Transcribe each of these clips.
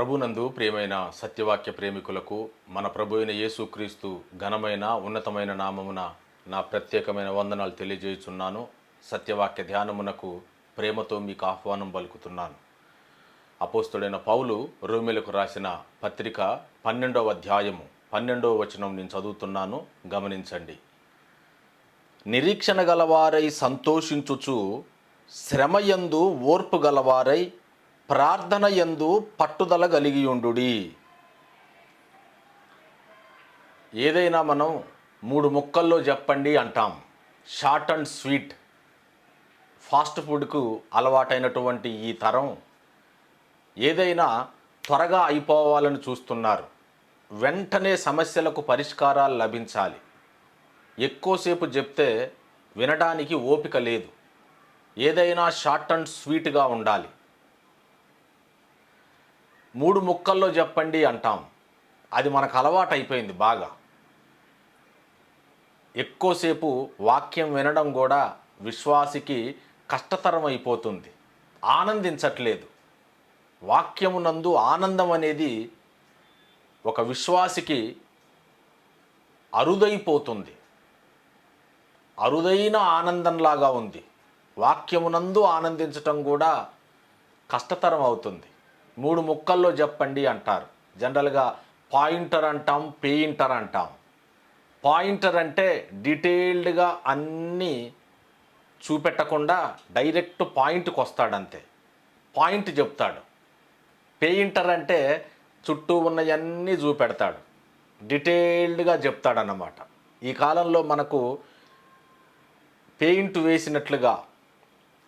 ప్రభునందు ప్రియమైన సత్యవాక్య ప్రేమికులకు మన ప్రభు అయిన యేసుక్రీస్తు ఘనమైన ఉన్నతమైన నామమున నా ప్రత్యేకమైన వందనాలు తెలియజేయుచున్నాను. సత్యవాక్య ధ్యానమునకు ప్రేమతో మీకు ఆహ్వానం పలుకుతున్నాను. అపోస్తుడైన పౌలు రోమీయులకు రాసిన పత్రిక 12వ అధ్యాయము 12వ వచనం నేను చదువుతున్నాను, గమనించండి. నిరీక్షణ గలవారై సంతోషించుచు, శ్రమయందు ఓర్పు గలవారై, ప్రార్థన యందు పట్టుదల కలిగియుండుడి. ఏదైనా మనం 3 ముక్కల్లో చెప్పండి అంటాం. Short and sweet. ఫాస్ట్ ఫుడ్కు అలవాటైనటువంటి ఈ తరం ఏదైనా త్వరగా అయిపోవాలని చూస్తున్నారు. వెంటనే సమస్యలకు పరిష్కారాలు లభించాలి. ఎక్కువసేపు చెప్తే వినడానికి ఓపిక లేదు. ఏదైనా షార్ట్ అండ్ స్వీట్గా ఉండాలి. 3 ముక్కల్లో చెప్పండి అంటాం. అది మనకు అలవాటు అయిపోయింది బాగా. ఎక్కువసేపు వాక్యం వినడం కూడా విశ్వాసికి కష్టతరం అయిపోతుంది. ఆనందించట్లేదు. వాక్యమునందు ఆనందం అనేది ఒక విశ్వాసికి అరుదైపోతుంది. అరుదైన ఆనందంలాగా ఉంది. వాక్యమునందు ఆనందించటం కూడా కష్టతరం అవుతుంది. 3 ముక్కల్లో చెప్పండి అంటారు. జనరల్గా పాయింటర్ అంటాం, పెయింటర్ అంటాం. పాయింటర్ అంటే డీటెయిల్డ్గా అన్నీ చూపెట్టకుండా డైరెక్ట్ పాయింట్కి వస్తాడంతే, పాయింట్ చెప్తాడు. పెయింటర్ అంటే చుట్టూ ఉన్నవన్నీ చూపెడతాడు, డీటెయిల్డ్గా చెప్తాడన్నమాట. ఈ కాలంలో మనకు పెయింట్ వేసినట్లుగా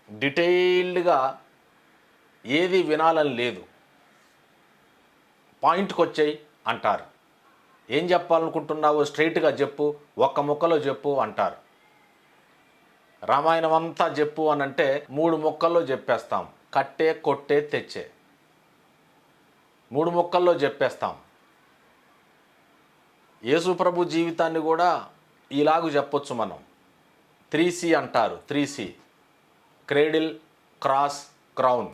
డీటెయిల్డ్గా ఏది వినాలని లేదు. పాయింట్కి వచ్చాయి అంటారు. ఏం చెప్పాలనుకుంటున్నావో స్ట్రైట్గా చెప్పు, ఒక్క ముక్కలో చెప్పు అంటారు. రామాయణం అంతా చెప్పు అని అంటే 3 ముక్కల్లో చెప్పేస్తాం. కట్టే, కొట్టే, తెచ్చే 3 ముక్కల్లో చెప్పేస్తాం. యేసు ప్రభు జీవితాన్ని కూడా ఇలాగూ చెప్పొచ్చు మనం. 3C అంటారు. 3C: cradle, cross, crown.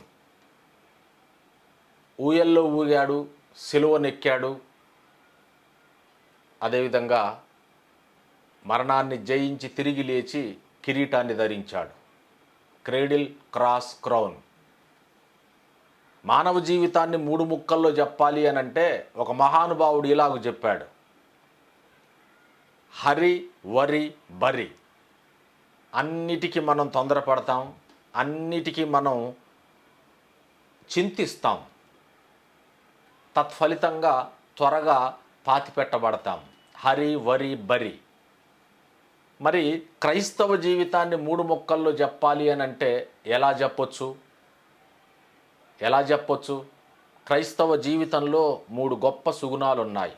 ఊయల్లో ఊగాడు, సిలువనెక్కాడు. అదేవిధంగా మరణాన్ని జయించి తిరిగి లేచి కిరీటాన్ని ధరించాడు. Cradle, cross, crown. మానవ జీవితాన్ని 3 ముక్కల్లో చెప్పాలి అని అంటే ఒక మహానుభావుడు ఇలాగ చెప్పాడు: హరి, వరి, బరి. అన్నిటికీ మనం తొందరపడతాం, అన్నిటికీ మనం చింతిస్తాం. తత్ఫలితంగా త్వరగా పాతిపెట్టబడతాం. హరి, వరి, బరి. మరి క్రైస్తవ జీవితాన్ని 3 ముక్కల్లో చెప్పాలి అని అంటే ఎలా చెప్పొచ్చు? క్రైస్తవ జీవితంలో 3 గొప్ప సుగుణాలు ఉన్నాయి: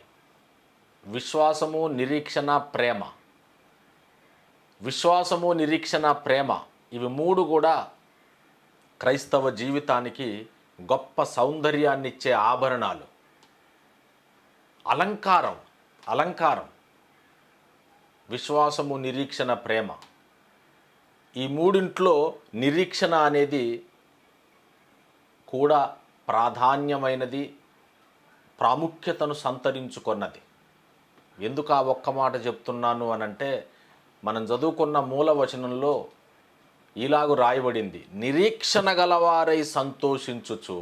విశ్వాసము, నిరీక్షణ, ప్రేమ. విశ్వాసము, నిరీక్షణ, ప్రేమ, ఇవి 3 కూడా క్రైస్తవ జీవితానికి గొప్ప సౌందర్యాన్ని ఇచ్చే ఆభరణాలు, అలంకారం. విశ్వాసము, నిరీక్షణ, ప్రేమ. ఈ 3 నిరీక్షణ అనేది కూడా ప్రాధాన్యమైనది, ప్రాముఖ్యతను సంతరించుకున్నది. ఎందుకు ఆ ఒక్క మాట చెప్తున్నాను అనంటే, మనం చదువుకున్న మూల వచనంలో ఇలాగు రాయబడింది: నిరీక్షణ గలవారై సంతోషించుచు,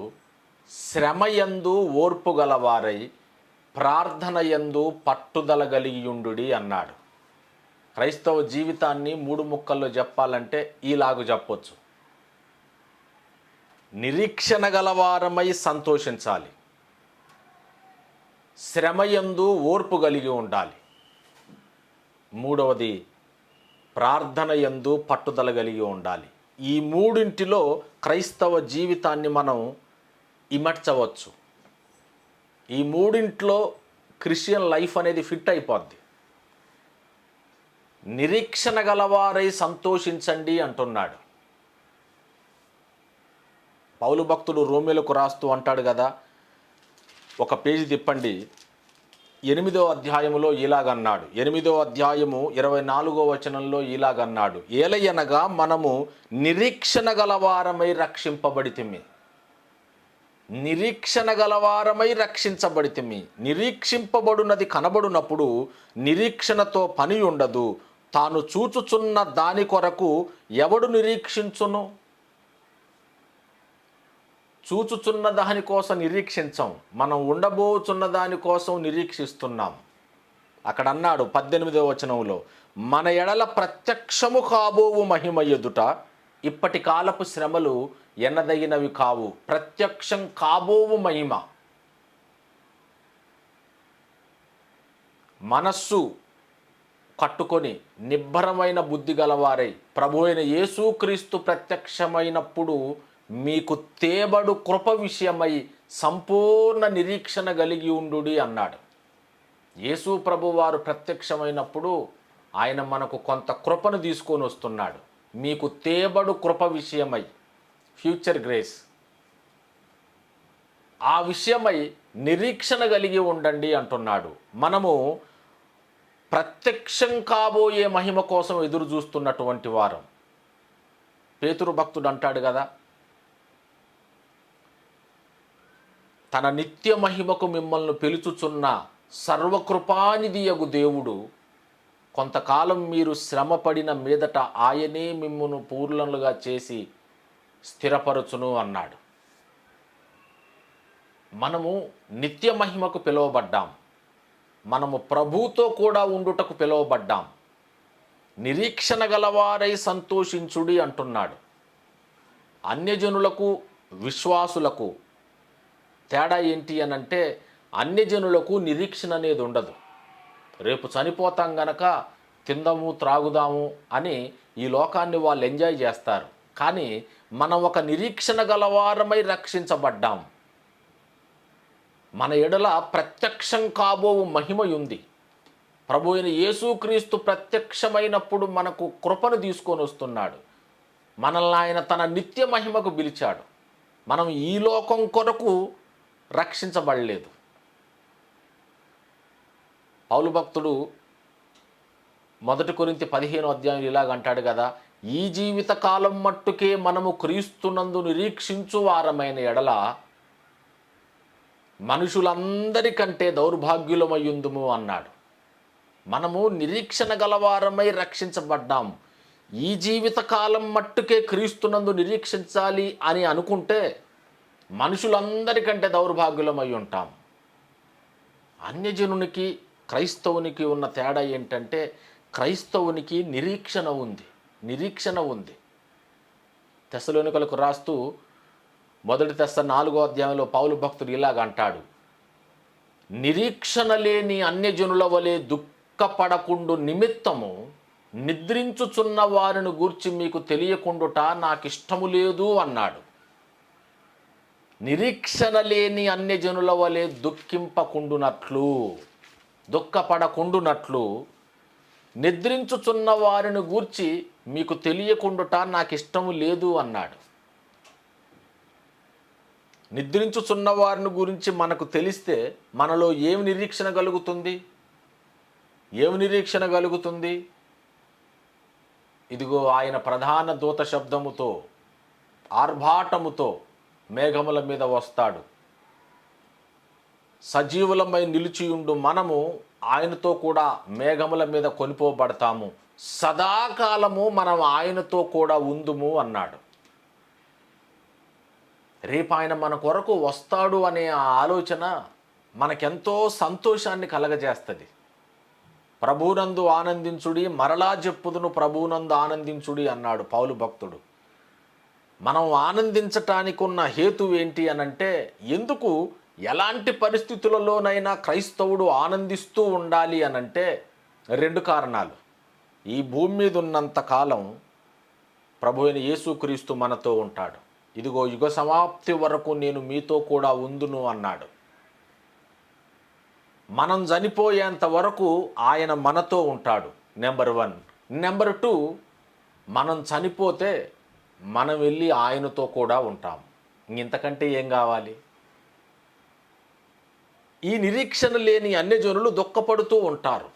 శ్రమయందు ఓర్పు గలవారై, ప్రార్థన యందు పట్టుదల కలిగియుండుడి అన్నాడు. క్రైస్తవ జీవితాన్ని 3 ముక్కల్లో చెప్పాలంటే ఇలాగు చెప్పొచ్చు: నిరీక్షణ గలవారమై సంతోషించాలి, శ్రమయందు ఓర్పు కలిగి ఉండాలి, మూడవది ప్రార్థన యందు పట్టుదల కలిగి ఉండాలి. ఈ 3 క్రైస్తవ జీవితాన్ని మనం ఇమర్చవచ్చు. ఈ 3 క్రిస్టియన్ లైఫ్ అనేది ఫిట్ అయిపోద్ది. నిరీక్షణ గలవారై సంతోషించండి అంటున్నాడు. పౌలు భక్తుడు రోమీయులకు రాస్తూ అంటాడు కదా, ఒక పేజీ తిప్పండి, 8వ అధ్యాయములో ఇలాగన్నాడు. 8వ అధ్యాయము 24వ వచనంలో ఇలాగన్నాడు: ఏలయనగా మనము నిరీక్షణ గలవారమై రక్షింపబడితిమి. నిరీక్షణ గలవారమై రక్షించబడితిమి. నిరీక్షింపబడునది కనబడునప్పుడు నిరీక్షణతో పని ఉండదు. తాను చూచుచున్న దాని కొరకు ఎవడు నిరీక్షించును? చూచుచున్న దాని కోసం నిరీక్షించం, మనం ఉండబోచున్న దాని కోసం నిరీక్షిస్తున్నాం. అక్కడ అన్నాడు 18వ వచనంలో, మన ఎడల ప్రత్యక్షము కాబోవు మహిమ ఎదుట ఇప్పటి కాలపు శ్రమలు ఎన్నదగినవి కావు. ప్రత్యక్షం కాబోవు మహిమ. మనస్సు కట్టుకొని నిబ్బరమైన బుద్ధి గలవారై ప్రభు అయిన యేసుక్రీస్తు ప్రత్యక్షమైనప్పుడు మీకు తేబడు కృప విషయమై సంపూర్ణ నిరీక్షణ కలిగి ఉండుడి అన్నాడు. యేసు ప్రభు వారు ప్రత్యక్షమైనప్పుడు ఆయన మనకు కొంత కృపను తీసుకొని వస్తున్నాడు. మీకు తేబడు కృప విషయమై, ఫ్యూచర్ గ్రేస్, ఆ విషయమై నిరీక్షణ కలిగి ఉండండి అంటున్నాడు. మనము ప్రత్యక్షం కాబోయే మహిమ కోసం ఎదురు చూస్తున్నటువంటి వారం. పేతురు భక్తుడు అంటాడు కదా, తన నిత్య మహిమకు మిమ్మల్ని పిలుచుచున్న సర్వకృపానిధియగు దేవుడు కొంతకాలం మీరు శ్రమపడిన మీదట ఆయనే మిమ్మును పూర్ణులుగా చేసి స్థిరపరచును అన్నాడు. మనము నిత్య మహిమకు పిలువబడ్డాం. మనము ప్రభువుతో కూడా ఉండుటకు పిలువబడ్డాం. నిరీక్షణ గలవారై సంతోషించుడి అంటున్నాడు. అన్యజనులకు విశ్వాసులకు తేడా ఏంటి అనంటే, అన్యజనులకు నిరీక్షణ అనేది ఉండదు. రేపు చనిపోతాం గనక తిందాము త్రాగుదాము అని ఈ లోకాన్ని వాళ్ళు ఎంజాయ్ చేస్తారు. కానీ మనం ఒక నిరీక్షణ గలవారమై రక్షించబడ్డాం. మన ఎడల ప్రత్యక్షం కాబోవు మహిమ ఉంది. ప్రభు అయిన యేసుక్రీస్తు ప్రత్యక్షమైనప్పుడు మనకు కృపను తీసుకొని వస్తున్నాడు. మనల్ని ఆయన తన నిత్య మహిమకు పిలిచాడు. మనం ఈ లోకం కొరకు రక్షించబడలేదు. పౌలు భక్తుడు 1 కొరింథీ 15వ అధ్యాయం ఇలాగంటాడు కదా, ఈ జీవిత కాలం మట్టుకే మనము క్రీస్తునందు నిరీక్షించు వారమైన ఎడల మనుషులందరికంటే దౌర్భాగ్యులమయ్యుందుము అన్నాడు. మనము నిరీక్షణ గలవారమై రక్షించబడ్డాం. ఈ జీవిత కాలం మట్టుకే క్రీస్తునందు నిరీక్షించాలి అని అనుకుంటే మనుషులందరికంటే దౌర్భాగ్యులమై ఉంటాం. అన్యజనునికి క్రైస్తవునికి ఉన్న తేడా ఏంటంటే, క్రైస్తవునికి నిరీక్షణ ఉంది. తెస్సలోనికలకు రాస్తూ 1 తెస్స 4వ అధ్యాయంలో పౌలు భక్తుడు ఇలాగ అంటాడు, నిరీక్షణ లేని అన్యజనుల వలె దుఃఖపడకుండు నిమిత్తము నిద్రించుచున్న వారిని గూర్చి మీకు తెలియకుండుట నాకిష్టము లేదు అన్నాడు. నిరీక్షణ లేని అన్యజనుల వలె దుఃఖపడకుండునట్లు నిద్రించుచున్న వారిని గూర్చి మీకు తెలియకుండుట నాకు ఇష్టము లేదు అన్నాడు. నిద్రించుచున్న వారిని గురించి మనకు తెలిస్తే మనలో ఏమి నిరీక్షణ కలుగుతుంది? ఇదిగో ఆయన ప్రధాన దూత శబ్దముతో ఆర్భాటముతో మేఘముల మీద వస్తాడు. సజీవులమై నిలిచియుండు మనము ఆయనతో కూడా మేఘముల మీద కొనిపోబడతాము. సదాకాలము మనం ఆయనతో కూడా ఉందుము అన్నాడు. రేపు ఆయన మన కొరకు వస్తాడు అనే ఆ ఆలోచన మనకెంతో సంతోషాన్ని కలగజేస్తుంది. ప్రభువునందు ఆనందించుడి, మరలా చెప్పుదును ప్రభువునందు ఆనందించుడి అన్నాడు పౌలు భక్తుడు. మనం ఆనందించటానికి ఉన్న హేతు ఏంటి అనంటే, ఎందుకు ఎలాంటి పరిస్థితులలోనైనా క్రైస్తవుడు ఆనందిస్తూ ఉండాలి అనంటే 2 కారణాలు. ఈ భూమి మీద ఉన్నంత కాలం ప్రభు అయిన యేసుక్రీస్తు మనతో ఉంటాడు. ఇదిగో యుగ సమాప్తి వరకు నేను మీతో కూడా ఉందును అన్నాడు. మనం చనిపోయేంత వరకు ఆయన మనతో ఉంటాడు, నెంబర్ 1. నెంబర్ 2, మనం చనిపోతే మనం వెళ్ళి ఆయనతో కూడా ఉంటాం. ఇంతకంటే ఏం కావాలి? ఈ నిరీక్షణ లేని అన్యజనులు దుఃఖపడుతూ ఉంటారు.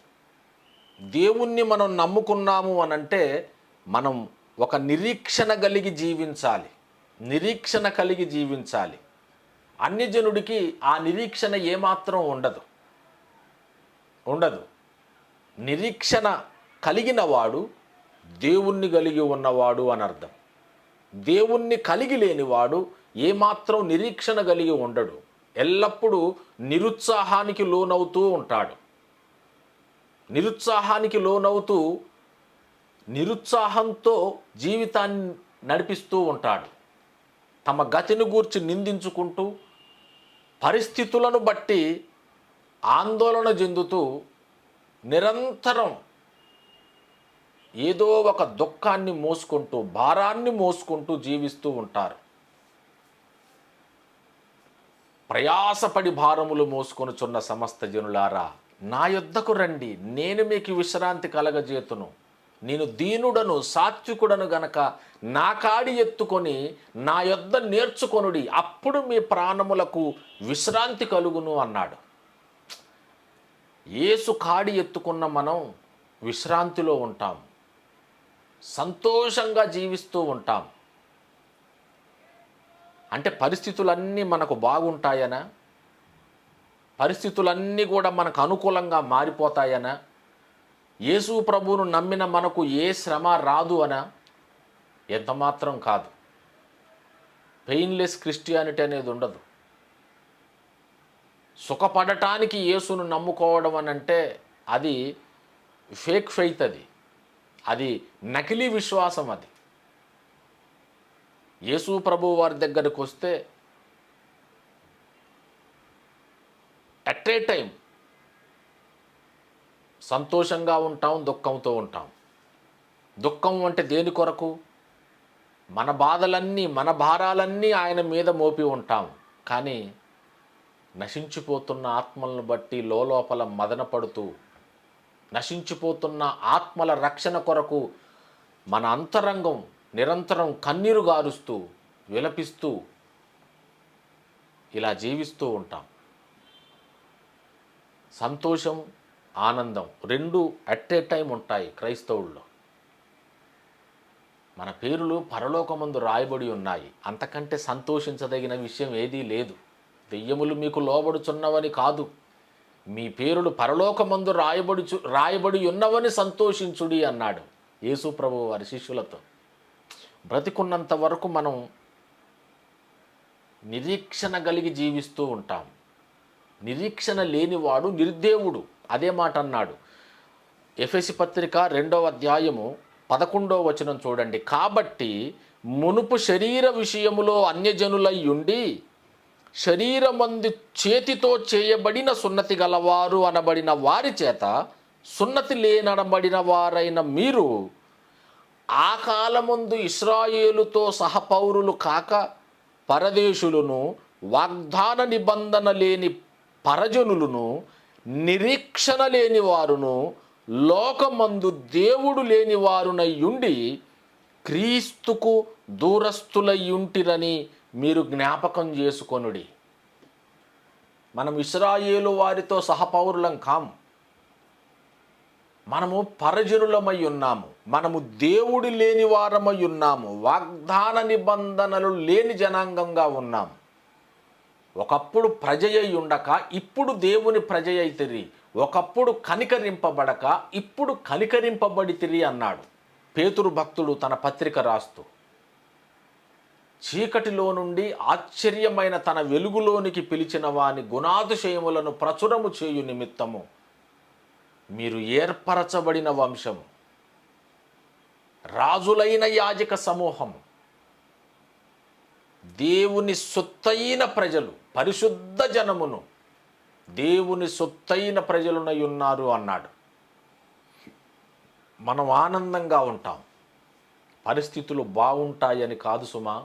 దేవుణ్ణి మనం నమ్ముకున్నాము అనంటే మనం ఒక నిరీక్షణ కలిగి జీవించాలి. అన్యజనుడికి ఆ నిరీక్షణ ఏమాత్రం ఉండదు. నిరీక్షణ కలిగిన వాడు దేవుణ్ణి కలిగి ఉన్నవాడు అని అర్థం. దేవుణ్ణి కలిగి లేనివాడు ఏమాత్రం నిరీక్షణ కలిగి ఉండడు. ఎల్లప్పుడూ నిరుత్సాహానికి లోనవుతూ ఉంటాడు. నిరుత్సాహానికి లోనవుతూ నిరుత్సాహంతో జీవితాన్ని నడిపిస్తూ ఉంటాడు. తమ గతిని గూర్చి నిందించుకుంటూ, పరిస్థితులను బట్టి ఆందోళన చెందుతూ, నిరంతరం ఏదో ఒక దుఃఖాన్ని మోసుకుంటూ, భారాన్ని మోసుకుంటూ జీవిస్తూ ఉంటారు. ప్రయాసపడి భారములు మోసుకొనుచున్న సమస్త జనులారా, నా యొద్దకు రండి, నేను మీకు విశ్రాంతి కలగజేతును. నేను దీనుడను సాత్వికుడను గనక నా కాడి ఎత్తుకొని నా యొద్ద నేర్చుకొనుడి, అప్పుడు మీ ప్రాణములకు విశ్రాంతి కలుగును అన్నాడు. యేసు కాడి ఎత్తుకున్న మనం విశ్రాంతిలో ఉంటాం, సంతోషంగా జీవిస్తూ ఉంటాం. అంటే పరిస్థితులన్నీ మనకు బాగుంటాయనా? పరిస్థితులన్నీ కూడా మనకు అనుకూలంగా మారిపోతాయనా? యేసు ప్రభువును నమ్మిన మనకు ఏ శ్రమ రాదు అనా? ఎంతమాత్రం కాదు. పెయిన్లెస్ క్రిస్టియానిటీ అనేది ఉండదు. సుఖపడటానికి యేసును నమ్ముకోవడం అని అంటే అది ఫేక్ ఫెయిత్, అది నకిలీ విశ్వాసం. అది యేసు ప్రభు వారి దగ్గరకు వస్తే ఎట్ ఏ టైం సంతోషంగా ఉంటాం, దుఃఖంతో ఉంటాం. దుఃఖం అంటే దేని కొరకు? మన బాధలన్నీ, మన భారాలన్నీ ఆయన మీద మోపి ఉంటాం. కానీ నశించిపోతున్న ఆత్మలను బట్టి లోపల మదన పడుతూ, నశించిపోతున్న ఆత్మల రక్షణ కొరకు మన అంతరంగం నిరంతరం కన్నీరు గారుస్తూ, విలపిస్తూ ఇలా జీవిస్తూ ఉంటాం. సంతోషం, ఆనందం రెండు అట్ ఏ టైం ఉంటాయి క్రైస్తవుల్లో. మన పేర్లు పరలోకమందు రాయబడి ఉన్నాయి. అంతకంటే సంతోషించదగిన విషయం ఏదీ లేదు. దెయ్యములు మీకు లోబడుచున్నవని కాదు, మీ పేరులు పరలోకమందు రాయబడి ఉన్నవని సంతోషించుడి అన్నాడు యేసు ప్రభువు వారి శిష్యులతో. బ్రతికున్నంత వరకు మనం నిరీక్షణ కలిగి జీవిస్తూ ఉంటాం. నిరీక్షణ లేనివాడు నిర్దేవుడు. అదే మాట అన్నాడు. ఎఫెసీ పత్రిక 2వ అధ్యాయము 11వ వచనం చూడండి. కాబట్టి మునుపు శరీర విషయములో అన్యజనులై ఉండి శరీరమందు చేతితో చేయబడిన సున్నతి గలవారు అనబడిన వారి చేత సున్నతి లేనబడిన వారైన మీరు ఆ కాలమందు ఇశ్రాయేలుతో సహపౌరులు కాక పరదేశులను, వాగ్దాన నిబంధన లేని పరజనులను, నిరీక్షణ లేని వారును, లోకమందు దేవుడు లేని వారునై ఉండి క్రీస్తుకు దూరస్తులయ్యుంటిరని మీరు జ్ఞాపకం చేసుకొనుడి. మనం ఇశ్రాయేలు వారితో సహపౌరులం కాము. మనము పరజనులమై ఉన్నాము. మనము దేవుడు లేని వారమై ఉన్నాము. వాగ్దాన నిబంధనలు లేని జనాంగంగా ఉన్నాము. ఒకప్పుడు ప్రజయై ఉండక ఇప్పుడు దేవుని ప్రజయైతిరి. ఒకప్పుడు కనికరింపబడక ఇప్పుడు కనికరింపబడితిరి అన్నాడు పేతురు భక్తుడు తన పత్రిక రాస్తూ. చీకటిలో నుండి ఆశ్చర్యమైన తన వెలుగులోనికి పిలిచిన వాని గుణాతిశయములను ప్రచురము చేయు నిమిత్తము మీరు ఏర్పరచబడిన వంశము, రాజులైన యాజక సమూహము, దేవుని సొత్తైన ప్రజలు, పరిశుద్ధ జనమును, దేవుని సొత్తైన ప్రజలునై ఉన్నారు అన్నాడు. మనం ఆనందంగా ఉంటాం. పరిస్థితులు బాగుంటాయని కాదు సుమా.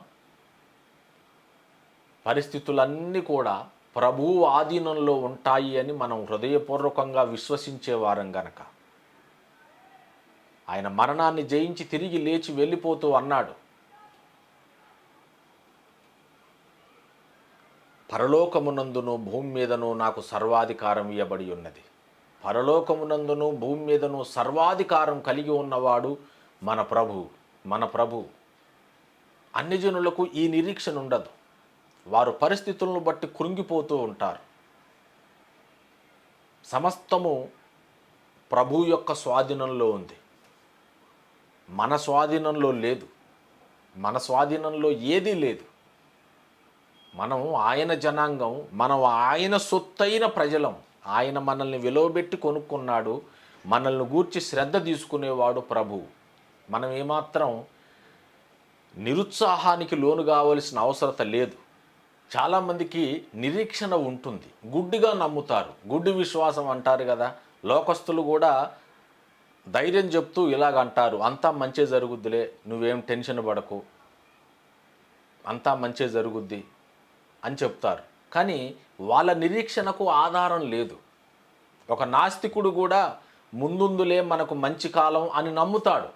పరిస్థితులన్నీ కూడా ప్రభువు ఆధీనంలో ఉంటాయి అని మనం హృదయపూర్వకంగా విశ్వసించేవారం గనక ఆయన మరణాన్ని జయించి తిరిగి లేచి వెళ్ళిపోతూ అన్నాడు, పరలోకమునందును భూమి మీదను నాకు సర్వాధికారం ఇవ్వబడి ఉన్నది. పరలోకమునందును భూమి మీదను సర్వాధికారం కలిగి ఉన్నవాడు మన ప్రభు. అన్ని జనులకు ఈ నిరీక్షణ ఉండదు. వారు పరిస్థితులను బట్టి కృంగిపోతూ ఉంటారు. సమస్తము ప్రభు యొక్క స్వాధీనంలో ఉంది, మన స్వాధీనంలో లేదు. మన స్వాధీనంలో ఏదీ లేదు. మనం ఆయన జనాంగం, మనం ఆయన సొత్తైన ప్రజలం. ఆయన మనల్ని విలువబెట్టి కొనుక్కున్నాడు. మనల్ని గూర్చి శ్రద్ధ తీసుకునేవాడు ప్రభువు. మనం ఏమాత్రం నిరుత్సాహానికి లోను కావలసిన అవసరత లేదు. చాలామందికి నిరీక్షణ ఉంటుంది, గుడ్డిగా నమ్ముతారు. గుడ్డి విశ్వాసం అంటారు కదా. లోకస్తులు కూడా ధైర్యం చెప్తూ ఇలాగంటారు, అంతా మంచి జరుగుద్దిలే, నువ్వేం టెన్షన్ పడకు, అంతా మంచి జరుగుద్ది అని చెప్తారు. కానీ వాళ్ళ నిరీక్షణకు ఆధారం లేదు. ఒక నాస్తికుడు కూడా ముందుందులే మనకు మంచి కాలం అని నమ్ముతాడు.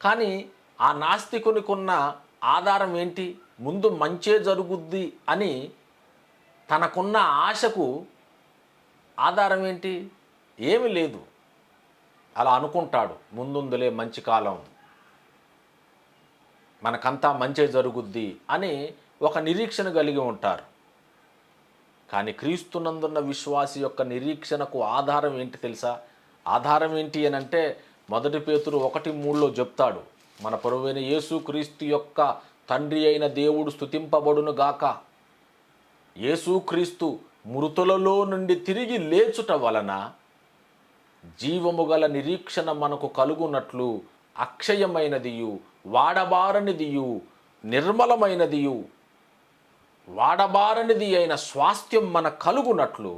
కానీ ఆ నాస్తికునికి ఉన్న ఆధారం ఏంటి? ముందు మంచే జరుగుద్ది అని తనకున్న ఆశకు ఆధారం ఏంటి? ఏమీ లేదు. అలా అనుకుంటాడు, ముందుందులే మంచి కాలం, మనకంతా మంచే జరుగుద్ది అని ఒక నిరీక్షణ కలిగి ఉంటారు. కానీ క్రీస్తునందున్న విశ్వాసి యొక్క నిరీక్షణకు ఆధారం ఏంటి తెలుసా? ఆధారం ఏంటి అని అంటే 1 పేతురు 1:3 చెప్తాడు, మన ప్రభువైన యేసు క్రీస్తు యొక్క తండ్రి అయిన దేవుడు స్తుతింపబడును గాక. యేసుక్రీస్తు మృతులలో నుండి తిరిగి లేచుట వలన జీవము గల నిరీక్షణ మనకు కలుగునట్లు అక్షయమైనదియు వాడబారనిదియు నిర్మలమైనదియు వాడబారనిది అయిన స్వాస్థ్యం మన కలుగునట్లు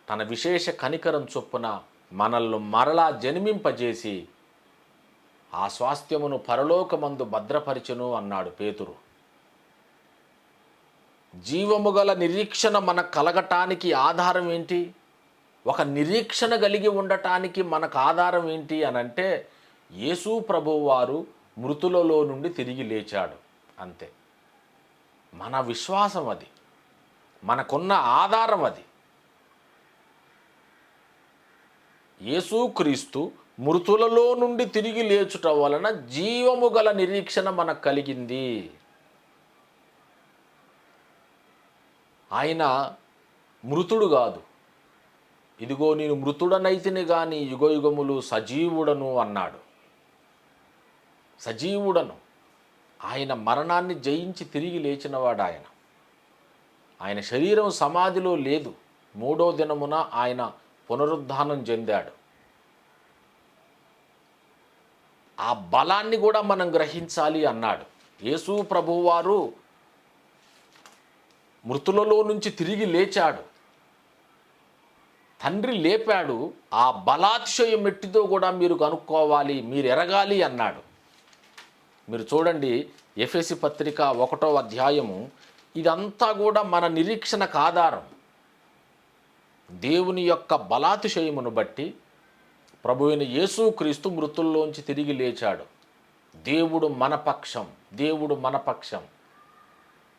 తన విశేష కనికరం చొప్పున మనల్ని మరలా జన్మింపజేసి ఆ స్వాస్థ్యమును పరలోకమందు భద్రపరిచెను అన్నాడు పేతురు. జీవము గల నిరీక్షణ మనకు కలగటానికి ఆధారం ఏంటి? ఒక నిరీక్షణ కలిగి ఉండటానికి మనకు ఆధారం ఏంటి అని అంటే యేసు ప్రభువు వారు మృతులలో నుండి తిరిగి లేచాడు, అంతే. మన విశ్వాసం అది, మనకున్న ఆధారం అది. యేసుక్రీస్తు మృతులలో నుండి తిరిగి లేచుట వలన జీవము గల నిరీక్షణ మనకు కలిగింది. ఆయన మృతుడు కాదు. ఇదిగో నేను మృతుడనైతిని గాని యుగయుగములు సజీవుడను అన్నాడు. సజీవుడను. ఆయన మరణాన్ని జయించి తిరిగి లేచినవాడు ఆయన. ఆయన శరీరం సమాధిలో లేదు. 3వ దినమున ఆయన పునరుద్ధానం చెందాడు. ఆ బలాన్ని కూడా మనం గ్రహించాలి అన్నాడు. యేసు ప్రభువారు మృతులలో నుంచి తిరిగి లేచాడు, తండ్రి లేపాడు. ఆ బలాతిశయం ఎట్టిదో కూడా మీరు కనుక్కోవాలి, మీరు ఎరగాలి అన్నాడు. మీరు చూడండి, ఎఫెసీ పత్రిక 1వ అధ్యాయము, ఇదంతా కూడా మన నిరీక్షణకు ఆధారం. దేవుని యొక్క బలాతిశయమును బట్టి ప్రభువైన యేసుక్రీస్తు మృతుల్లోంచి తిరిగి లేచాడు. దేవుడు మన పక్షం, దేవుడు మన పక్షం.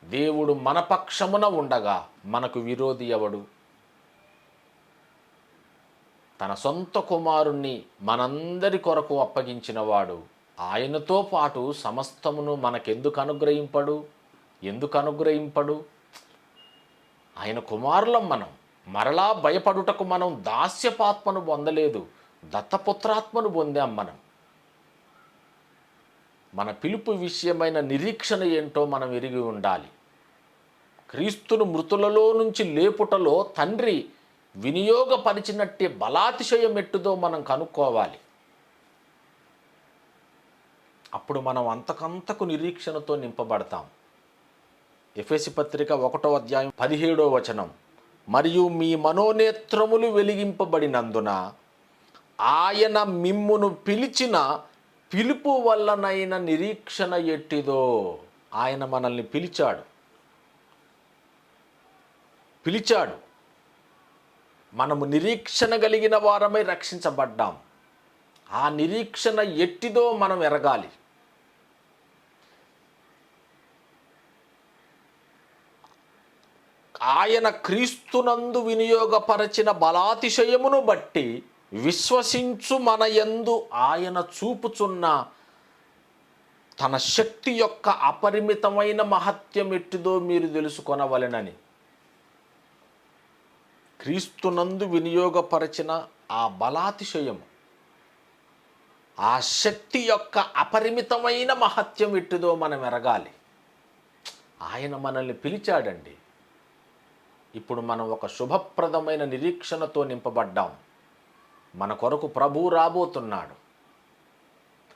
దేవుడు మన పక్షమున ఉండగా మనకు విరోధి ఎవడు? తన సొంత కుమారుణ్ణి మనందరి కొరకు అప్పగించినవాడు ఆయనతో పాటు సమస్తమును మనకెందుకు అనుగ్రహింపడు? ఎందుకు అనుగ్రహింపడు? ఆయన కుమారులం మనం. మరలా భయపడుటకు మనం దాస్యపాత్మను పొందలేదు, దత్తపుత్రాత్మను పొందాం మనం. మన పిలుపు విషయమైన నిరీక్షణ ఏంటో మనం ఎరిగి ఉండాలి. క్రీస్తును మృతులలో నుంచి లేపుటలో తండ్రి వినియోగపరిచినట్టే బలాతిశయం ఎట్టుదో మనం కనుక్కోవాలి. అప్పుడు మనం అంతకంతకు నిరీక్షణతో నింపబడతాం. ఎఫెసీ పత్రిక 1వ అధ్యాయం 17వ వచనం, మరియు మీ మనోనేత్రములు వెలిగింపబడినందున ఆయన మిమ్మును పిలిచిన పిలుపు వల్లనైన నిరీక్షణ ఎట్టిదో. ఆయన మనల్ని పిలిచాడు. మనము నిరీక్షణ కలిగిన వారమై రక్షించబడ్డాం. ఆ నిరీక్షణ ఎట్టిదో మనం ఎరగాలి. ఆయన క్రీస్తునందు వినియోగపరచిన బలాతిశయమును బట్టి విశ్వసించు మన యందు ఆయన చూపుచున్న తన శక్తి యొక్క అపరిమితమైన మహత్యం ఎట్టిదో మీరు తెలుసుకొనవలెనని క్రీస్తునందు వినియోగపరచిన ఆ బలాతిశయము, ఆ శక్తి యొక్క అపరిమితమైన మహత్యం ఎట్టిదో మనం ఎరగాలి. ఆయన మనల్ని పిలిచాడండి. ఇప్పుడు మనం ఒక శుభప్రదమైన నిరీక్షణతో నింపబడ్డాం. మన కొరకు ప్రభువు రాబోతున్నాడు.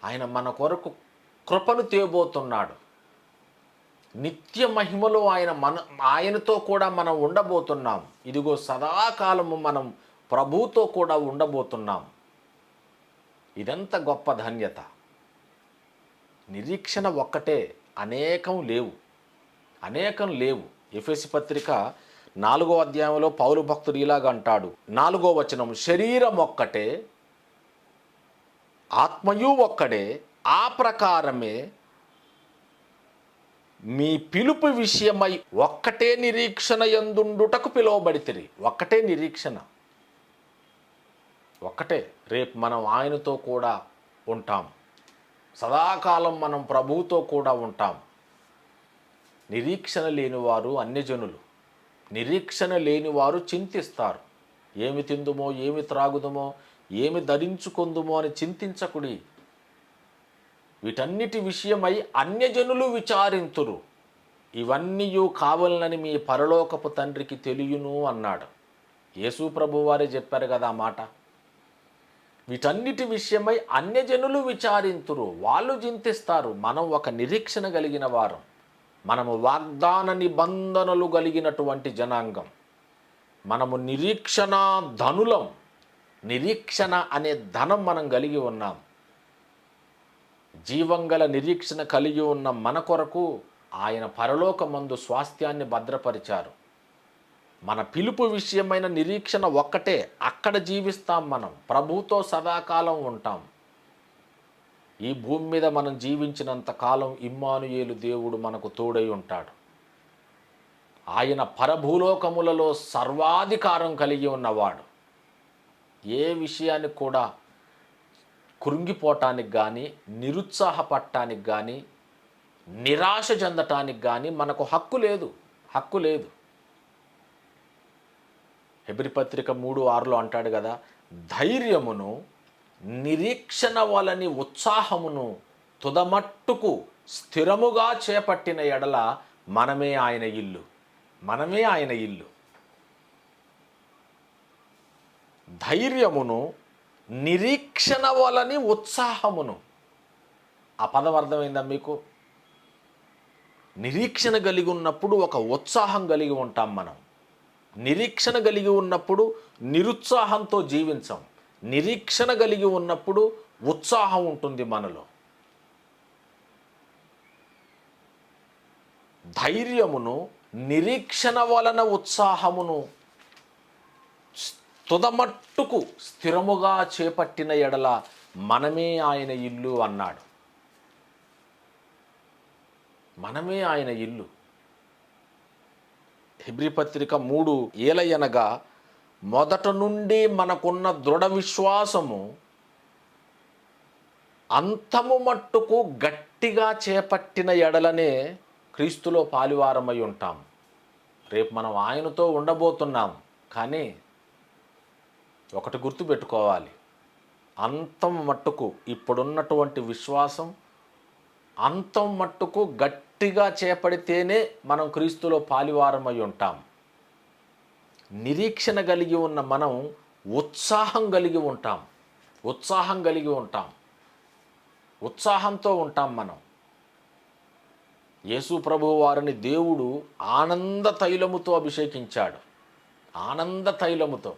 ఆయన మన కొరకు కృపను తేబోతున్నాడు. నిత్య మహిమలో ఆయనతో కూడా మనం ఉండబోతున్నాం. ఇదిగో సదాకాలము మనం ప్రభువుతో కూడా ఉండబోతున్నాం. ఇదంత గొప్ప ధన్యత. నిరీక్షణ ఒక్కటే, అనేకం లేవు. ఎఫెసీ పత్రిక 4వ అధ్యాయంలో పౌలు భక్తుడు ఇలాగ అంటాడు, 4వ వచనం, శరీరం ఒక్కటే, ఆత్మయు ఒక్కడే, ఆ ప్రకారమే మీ పిలుపు విషయమై ఒక్కటే నిరీక్షణ యందుండుటకు పిలువబడితిరి. ఒక్కటే నిరీక్షణ, ఒక్కటే. రేపు మనం ఆయనతో కూడా ఉంటాం. సదాకాలం మనం ప్రభువుతో కూడా ఉంటాం. నిరీక్షణ లేనివారు అన్యజనులు, నిరీక్షణ లేనివారు చింతిస్తారు. ఏమి తిందుమో, ఏమి త్రాగుదుమో, ఏమి ధరించుకొందుమో అని చింతించకుడి. వీటన్నిటి విషయమై అన్యజనులు విచారింతురు. ఇవన్నీ కావాలని మీ పరలోకపు తండ్రికి తెలియను అన్నాడు. యేసు ప్రభు వారే చెప్పారు కదా ఆ మాట. వీటన్నిటి విషయమై అన్యజనులు విచారింతురు, వాళ్ళు చింతిస్తారు. మనం ఒక నిరీక్షణ కలిగిన వారం. మనము వాగ్దాన నిబంధనలు కలిగినటువంటి జనాంగం. మనము నిరీక్షణ ధనులం. నిరీక్షణ అనే ధనం మనం కలిగి ఉన్నాం. జీవంగల నిరీక్షణ కలిగి ఉన్న మన కొరకు ఆయన పరలోకమందు స్వాస్థ్యాన్ని భద్రపరిచారు. మన పిలుపు విషయమైన నిరీక్షణ ఒక్కటే. అక్కడ జీవిస్తాం. మనం ప్రభువుతో సదాకాలం ఉంటాం. ఈ భూమి మీద మనం జీవించినంత కాలం ఇమ్మానుయేలు దేవుడు మనకు తోడై ఉంటాడు. ఆయన పరభూలోకములలో సర్వాధికారం కలిగి ఉన్నవాడు. ఏ విషయానికి కూడా కృంగిపోవటానికి కానీ, నిరుత్సాహపడటానికి కానీ, నిరాశ చెందటానికి కానీ మనకు హక్కు లేదు. హెబ్రీ పత్రిక 3:6 అంటాడు కదా, ధైర్యమును, నిరీక్షణ వలని ఉత్సాహమును తుదమట్టుకు స్థిరముగా చేపట్టిన ఎడల మనమే ఆయన ఇల్లు. ధైర్యమును, నిరీక్షణ వలని ఉత్సాహమును. ఆ పదం అర్థమైందా మీకు? నిరీక్షణ కలిగి ఉన్నప్పుడు ఒక ఉత్సాహం కలిగి ఉంటాం మనం. నిరీక్షణ కలిగి ఉన్నప్పుడు నిరుత్సాహంతో జీవించం. నిరీక్షణ కలిగి ఉన్నప్పుడు ఉత్సాహం ఉంటుంది మనలో. ధైర్యమును, నిరీక్షణ వలన ఉత్సాహమును తుదమట్టుకు స్థిరముగా చేపట్టిన ఎడల మనమే ఆయన ఇల్లు అన్నాడు. మనమే ఆయన ఇల్లు. హెబ్రీ పత్రిక 3 ఏలయనగా మొదట నుండి మనకున్న దృఢ విశ్వాసము అంతము మట్టుకు గట్టిగా చేపట్టిన ఎడలనే క్రీస్తులో పాలివారమై ఉంటాం. రేపు మనం ఆయనతో ఉండబోతున్నాం. కానీ ఒకటి గుర్తుపెట్టుకోవాలి, అంతం మట్టుకు ఇప్పుడున్నటువంటి విశ్వాసం అంతం మట్టుకు గట్టిగా చేపడితేనే మనం క్రీస్తులో పాలివారమై ఉంటాం. నిరీక్షణ కలిగి ఉన్న మనం ఉత్సాహం కలిగి ఉంటాం. ఉత్సాహంతో ఉంటాం మనం. యేసు ప్రభువు వారిని దేవుడు ఆనంద తైలముతో అభిషేకించాడు. ఆనంద తైలముతో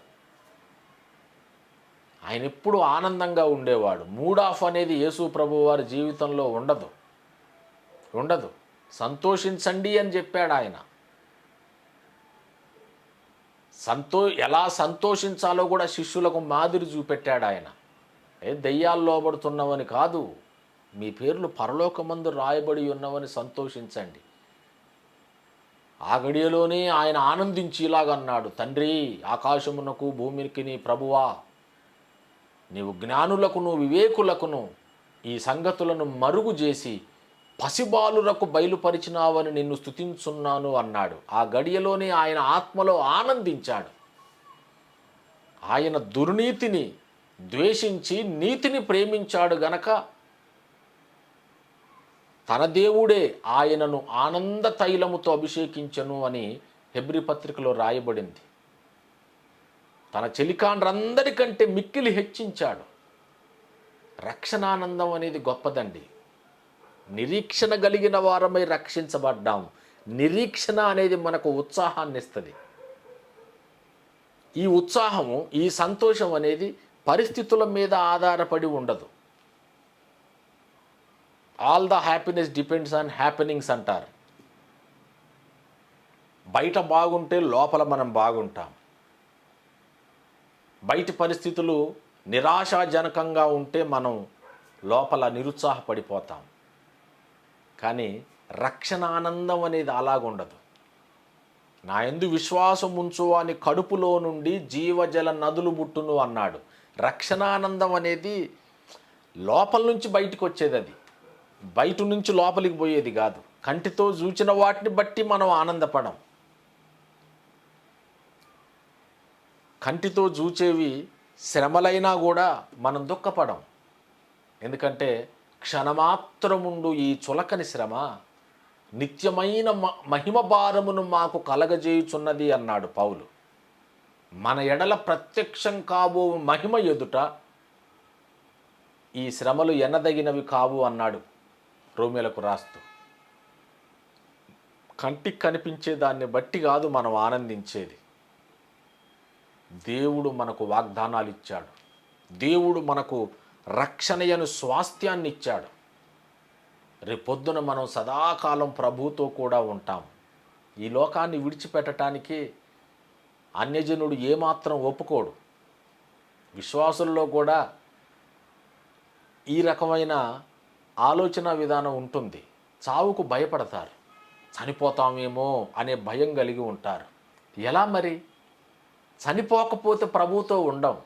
ఆయన ఎప్పుడు ఆనందంగా ఉండేవాడు. మూడ్ ఆఫ్ అనేది యేసు ప్రభువు వారి జీవితంలో ఉండదు. సంతోషించండి అని చెప్పాడు ఆయన. ఎలా సంతోషించాలో కూడా శిష్యులకు మాదిరి చూపెట్టాడు ఆయన. దెయ్యాలు లోబడుతున్నవని కాదు, మీ పేర్లు పరలోకమందు రాయబడి ఉన్నవని సంతోషించండి. ఆ గడియలోనే ఆయన ఆనందించి ఇలాగన్నాడు, తండ్రి, ఆకాశమునకు భూమికి నీ ప్రభువా, నీవు జ్ఞానులకును వివేకులకును ఈ సంగతులను మరుగు చేసి పసిబాలురకు బయలుపరిచినావని నిన్ను స్తుతించున్నాను అన్నాడు. ఆ గడియలోనే ఆయన ఆత్మలో ఆనందించాడు. ఆయన దుర్నీతిని ద్వేషించి నీతిని ప్రేమించాడు గనక తన దేవుడే ఆయనను ఆనంద తైలముతో అభిషేకించను అని హెబ్రీ పత్రికలో రాయబడింది. తన చెలికాండ్రందరికంటే మిక్కిలి హెచ్చించాడు. రక్షణానందం అనేది గొప్పదండి. నిరీక్షణ కలిగిన వారమై రక్షించబడ్డాం. నిరీక్షణ అనేది మనకు ఉత్సాహాన్ని ఇస్తుంది. ఈ ఉత్సాహము, ఈ సంతోషం అనేది పరిస్థితుల మీద ఆధారపడి ఉండదు. All the happiness depends on happenings అంటారు. బయట బాగుంటే లోపల మనం బాగుంటాం. బయటి పరిస్థితులు నిరాశాజనకంగా ఉంటే మనం లోపల నిరుత్సాహపడిపోతాం. కానీ రక్షణ ఆనందం అనేది అలాగుండదు. నా యందు విశ్వాసం ఉంచు అని కడుపులో నుండి జీవజల నదులు బుట్టును అన్నాడు. రక్షణానందం అనేది లోపల నుంచి బయటకు వచ్చేది. అది బయట నుంచి లోపలికి పోయేది కాదు. కంటితో చూచిన వాటిని బట్టి మనం ఆనందపడం. కంటితో చూచేవి శ్రమలైనా కూడా మనం దుఃఖపడం. ఎందుకంటే క్షణమాత్రముండు ఈ చులకని శ్రమ నిత్యమైన మహిమ భారమును మాకు కలగజేయుచున్నది అన్నాడు పౌలు. మన ఎడల ప్రత్యక్షం కాబో మహిమ ఎదుట ఈ శ్రమలు ఎనదగినవి కావు అన్నాడు రోమేలకు రాస్తూ. కంటికి కనిపించే దాన్ని బట్టి కాదు మనం ఆనందించేది. దేవుడు మనకు వాగ్దానాలు ఇచ్చాడు. దేవుడు మనకు రక్షణయను స్వాస్థ్యాన్ని ఇచ్చాడు. రేపొద్దున మనం సదాకాలం ప్రభువుతో కూడా ఉంటాం. ఈ లోకాన్ని విడిచిపెట్టడానికి అన్యజనుడు ఏమాత్రం ఒప్పుకోడు. విశ్వాసుల్లో కూడా ఈ రకమైన ఆలోచన విధానం ఉంటుంది. చావుకు భయపడతారు. చనిపోతామేమో అనే భయం కలిగి ఉంటారు. ఎలా మరి? చనిపోకపోతే ప్రభువుతో ఉండం.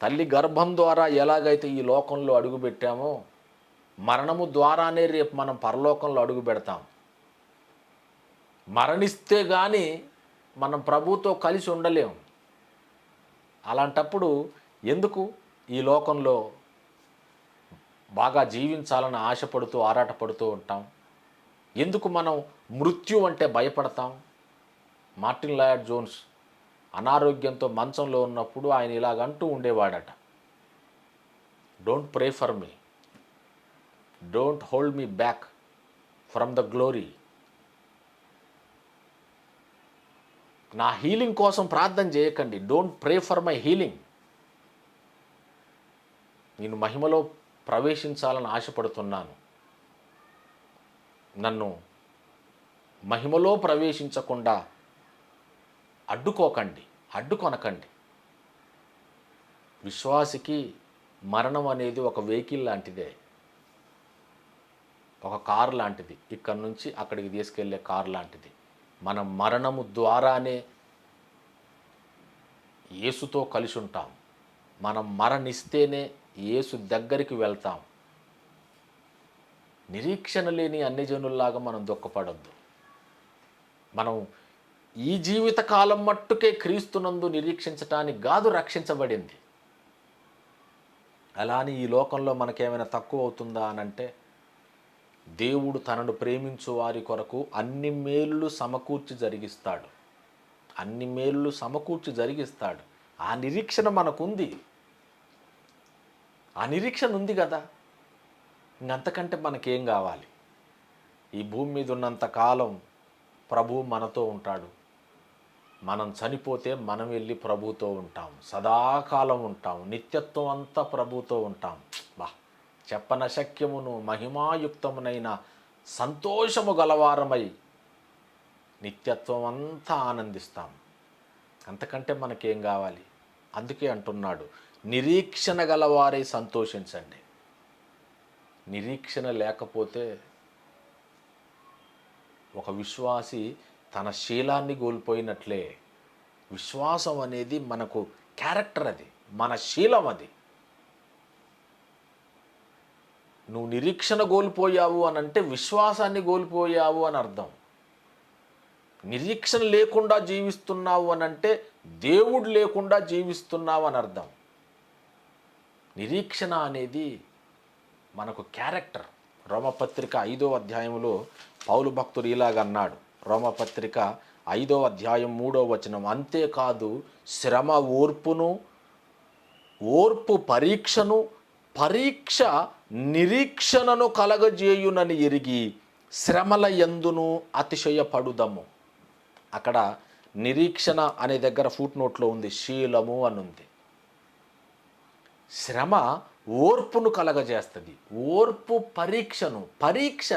తల్లి గర్భం ద్వారా ఎలాగైతే ఈ లోకంలో అడుగుపెట్టామో మరణము ద్వారానే రేపు మనం పరలోకంలో అడుగు పెడతాం. మరణిస్తే కానీ మనం ప్రభువుతో కలిసి ఉండలేము. అలాంటప్పుడు ఎందుకు ఈ లోకంలో బాగా జీవించాలని ఆశపడుతూ ఆరాటపడుతూ ఉంటాం? ఎందుకు మనం మృత్యు అంటే భయపడతాం? మార్టిన్ లాయడ్ జోన్స్ అనారోగ్యంతో మంచంలో ఉన్నప్పుడు ఆయన ఇలాగంటూ ఉండేవాడట, don't pray for me, don't hold me back from the glory. నా హీలింగ్ కోసం ప్రార్థన చేయకండి. Don't pray for my healing. నేను మహిమలో ప్రవేశించాలని ఆశపడుతున్నాను. నన్ను మహిమలో ప్రవేశించకుండా అడ్డుకొనకండి. విశ్వాసికి మరణం అనేది ఒక వెహికల్ లాంటిదే, ఒక కారు లాంటిది. ఇక్కడి నుంచి అక్కడికి తీసుకెళ్లే కారు లాంటిది. మనం మరణము ద్వారానే యేసుతో కలిసి ఉంటాం. మనం మరణిస్తేనే యేసు దగ్గరికి వెళ్తాం. నిరీక్షణ లేని అన్ని జనుల్లాగా మనం దుఃఖపడొద్దు. మనం ఈ జీవితకాలం మట్టుకే క్రీస్తునందు నిరీక్షించటానికి కాదు రక్షించబడింది. అలాని ఈ లోకంలో మనకేమైనా తక్కువ అవుతుందా అనంటే, దేవుడు తనను ప్రేమించు వారి కొరకు అన్ని మేలులు సమకూర్చి జరిగిస్తాడు. అన్ని మేలులు సమకూర్చి జరిగిస్తాడు. ఆ నిరీక్షణ మనకుంది. ఆ నిరీక్షణ ఉంది కదా. ఇంకంతకంటే మనకేం కావాలి? ఈ భూమి మీద ఉన్నంత కాలం ప్రభువు మనతో ఉంటాడు. మనం చనిపోతే మనం వెళ్ళి ప్రభువుతో ఉంటాం. సదాకాలం ఉంటాం. నిత్యత్వం అంతా ప్రభువుతో ఉంటాం. చెప్పనశక్యమును మహిమాయుక్తమునైన సంతోషము గలవారమై నిత్యత్వం అంతా ఆనందిస్తాం. అంతకంటే మనకేం కావాలి? అందుకే అంటున్నాడు, నిరీక్షణ గలవారై సంతోషించండి. నిరీక్షణ లేకపోతే ఒక విశ్వాసి తన శీలాన్ని కోల్పోయినట్లే. విశ్వాసం అనేది మనకు క్యారెక్టర్, అది మన శీలం. అది నువ్వు నిరీక్షణ కోల్పోయావు అని అంటే విశ్వాసాన్ని కోల్పోయావు అని అర్థం. నిరీక్షణ లేకుండా జీవిస్తున్నావు అని అంటే దేవుడు లేకుండా జీవిస్తున్నావు అని అర్థం. నిరీక్షణ అనేది మనకు క్యారెక్టర్. రోమపత్రిక 5వ అధ్యాయంలో పౌలు భక్తుడు ఇలాగన్నాడు. రోమపత్రిక 5వ అధ్యాయం 3వ వచనం, అంతేకాదు శ్రమ ఓర్పును, ఓర్పు పరీక్షను, పరీక్ష నిరీక్షణను కలగజేయునని ఎరిగి శ్రమల యందును అతిశయపడుదము. అక్కడ నిరీక్షణ అనే దగ్గర ఫుట్ నోట్లో ఉంది, శీలము అని ఉంది. శ్రమ ఓర్పును కలగజేస్తుంది, ఓర్పు పరీక్షను, పరీక్ష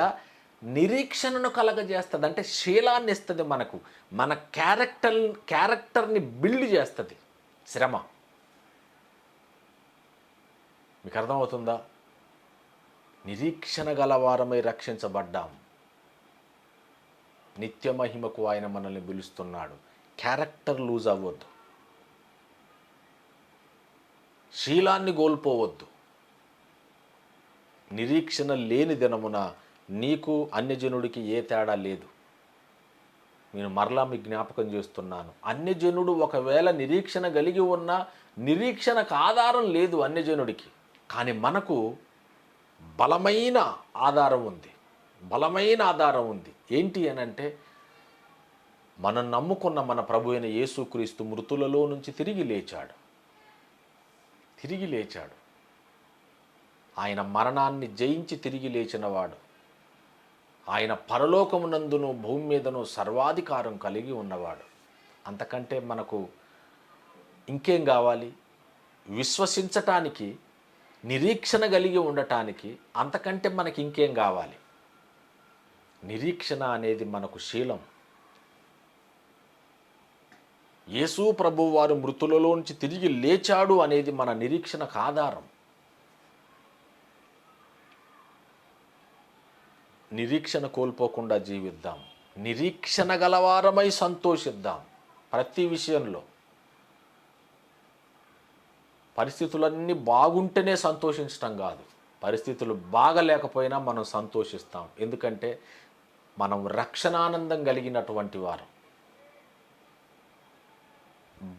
నిరీక్షణను కలగజేస్తుంది. అంటే శీలాన్ని ఇస్తుంది, మనకు మన క్యారెక్టర్ని బిల్డ్ చేస్తుంది శ్రమ. మీకు అర్థమవుతుందా? నిరీక్షణ గలవారమై రక్షించబడ్డాం. నిత్య మహిమకు ఆయన మనల్ని పిలుస్తున్నాడు. క్యారెక్టర్ లూజ్ అవ్వద్దు, శీలాన్ని కోల్పోవద్దు. నిరీక్షణ లేని దినమున నీకు అన్యజనుడికి ఏ తేడా లేదు. నేను మరలా మీకు జ్ఞాపకం చేస్తున్నాను, అన్యజనుడు ఒకవేళ నిరీక్షణ కలిగి ఉన్నా నిరీక్షణకు ఆధారం లేదు అన్యజనుడికి. కానీ మనకు బలమైన ఆధారం ఉంది, బలమైన ఆధారం ఉంది. ఏంటి అని అంటే, మనం నమ్ముకున్న మన ప్రభు అయిన యేసుక్రీస్తు మృతులలో నుంచి తిరిగి లేచాడు. ఆయన మరణాన్ని జయించి తిరిగి లేచినవాడు. ఆయన పరలోకమునందును భూమి మీదను సర్వాధికారం కలిగి ఉన్నవాడు. అంతకంటే మనకు ఇంకేం కావాలి? విశ్వసించటానికి, నిరీక్షణ కలిగి ఉండటానికి అంతకంటే మనకి ఇంకేం కావాలి? నిరీక్షణ అనేది మనకు శీలం. యేసు ప్రభువు వారు మృతులలోంచి తిరిగి లేచాడు అనేది మన నిరీక్షణకు ఆధారం. నిరీక్షణ కోల్పోకుండా జీవిద్దాం, నిరీక్షణ గలవారమై సంతోషిద్దాం. ప్రతి విషయంలో పరిస్థితులన్నీ బాగుంటేనే సంతోషించటం కాదు, పరిస్థితులు బాగలేకపోయినా మనం సంతోషిస్తాం. ఎందుకంటే మనం రక్షణానందం కలిగినటువంటి వారు.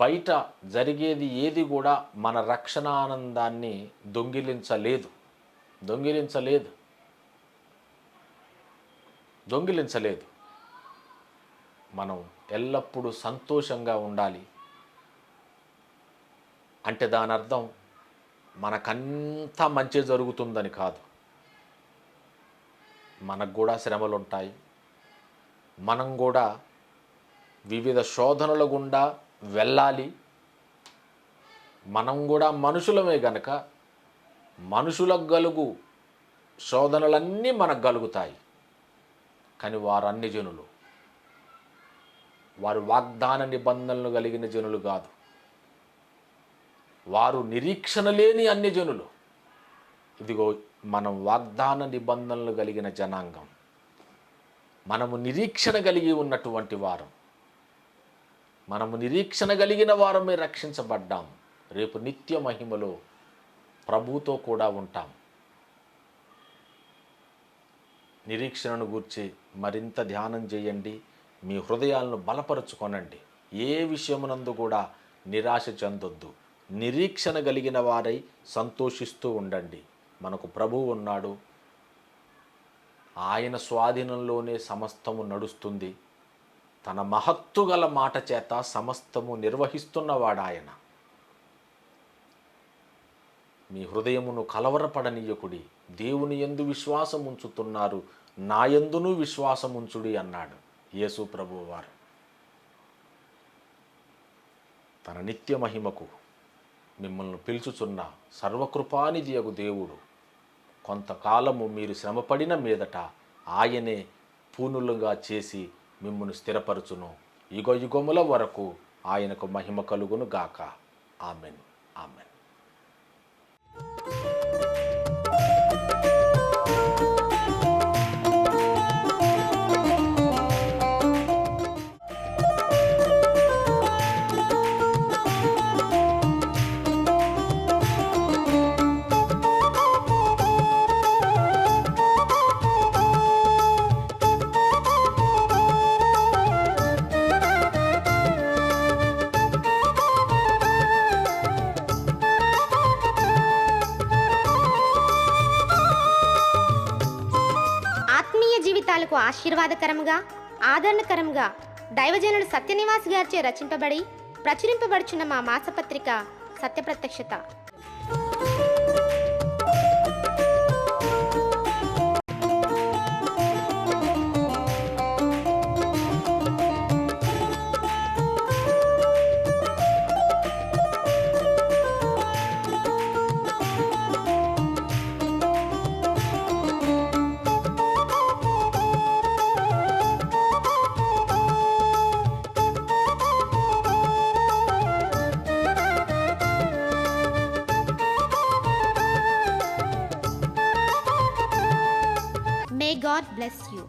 బయట జరిగేది ఏది కూడా మన రక్షణానందాన్ని దొంగిలించలేదు. మనం ఎల్లప్పుడూ సంతోషంగా ఉండాలి. అంటే దాని అర్థం మనకంతా మంచి జరుగుతుందని కాదు. మనకు కూడా శ్రమలు ఉంటాయి, మనం కూడా వివిధ శోధనల గుండా వెళ్ళాలి. మనం కూడా మనుషులమే గనక మనుషులకు గలుగు శోధనలన్నీ మనకు కలుగుతాయి. కానీ వారు అన్ని జనులు, వారు వాగ్దాన నిబంధనలు కలిగిన జనులు కాదు, వారు నిరీక్షణ లేని అన్ని జనులు. ఇదిగో మనం వాగ్దాన నిబంధనలు కలిగిన జనాంగం, మనము నిరీక్షణ కలిగి ఉన్నటువంటి వారం, మనము నిరీక్షణ కలిగిన వారమే రక్షించబడ్డాం. రేపు నిత్య మహిమలో ప్రభువుతో కూడా ఉంటాం. నిరీక్షణను గూర్చి మరింత ధ్యానం చేయండి, మీ హృదయాలను బలపరుచుకొనండి. ఏ విషయమునందు కూడా నిరాశ చెందొద్దు. నిరీక్షణ కలిగిన వారై సంతోషిస్తూ ఉండండి. మనకు ప్రభువు ఉన్నాడు, ఆయన స్వాధీనంలోనే సమస్తము నడుస్తుంది. తన మహత్తు గల మాట చేత సమస్తము నిర్వహిస్తున్నవాడు ఆయన. మీ హృదయమును కలవరపడనీయకుడి. దేవుని యందు విశ్వాసం ఉంచుతున్నారు, నా యందును విశ్వాసం ఉంచుడి అన్నాడు యేసు ప్రభువు వారు. తన నిత్య మహిమకు మిమ్మల్ని పిలుచుచున్న సర్వకృపానిధియగు దేవుడు కొంతకాలము మీరు శ్రమపడిన మీదట ఆయనే పూనులుగా చేసి మిమ్మల్ని స్థిరపరచును. యుగ యుగముల వరకు ఆయనకు మహిమ కలుగును గాక. Amen, amen. ఆశీర్వాదకరముగా, ఆదరణకరముగా దైవజనుడు సత్యనివాస్ గారిచే రచింపబడి ప్రచురింపబడుచున్న మా మాసపత్రిక సత్యప్రత్యక్షత. May God bless you.